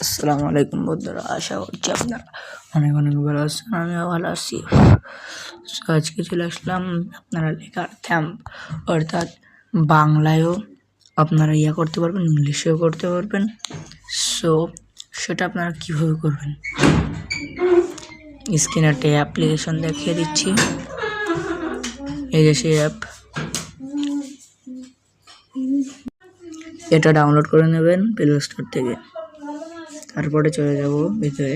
আসসালামু আলাইকুম বন্ধুরা, আশা করছি আপনারা অনেক অনেক ভালো আছেন। আমিও ভালো আছি। আজকে চলে আসলাম আপনারা লেখার থ্যাম্প, অর্থাৎ বাংলায়ও আপনারা করতে পারবেন, ইংলিশেও করতে পারবেন। সেটা আপনারা কীভাবে করবেন স্ক্রিনে একটা অ্যাপ্লিকেশন দেখিয়ে দিচ্ছি। এই যে সেই অ্যাপ, এটা ডাউনলোড করে নেবেন প্লে স্টোর থেকে। তারপরে চলে যাব ভিতরে,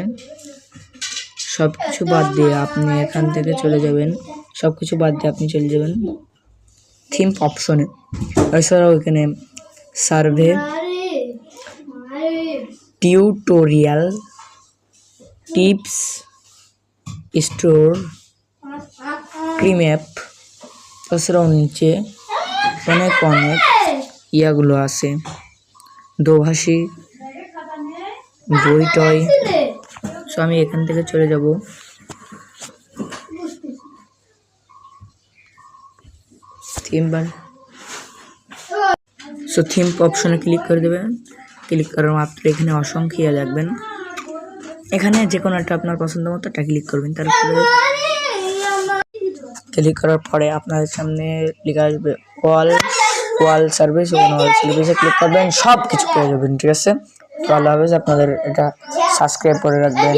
সব কিছু বাদ দিয়ে আপনি এখান থেকে চলে যাবেন, সব কিছু বাদ দিয়ে আপনি চলে যাবেন থিম অপশনে। এছাড়াও এখানে survey, tutorial, tips, store, cream app, তাছাড়াও নিচে অনেক ইয়াগুলো আছে, দোভাষী, বই টয়। আমি এখান থেকে চলে যাব থিম থিম অপশনে ক্লিক করে দেবেন। ক্লিক করার মাত্র এখানে অসংখ্য দেখবেন, এখানে যে কোনো একটা আপনার পছন্দ মতো একটা ক্লিক করবেন। তারপরে ক্লিক করার পরে আপনাদের সামনে লেখা আসবে ওয়াল সার্ভিস, ওয়াল সার্ভিসে ক্লিক করবেন, সব কিছু পেয়ে যাবেন। ঠিক আছে, তো আল্লাহ হাফেজ। আপনাদের এটা সাবস্ক্রাইব করে রাখবেন।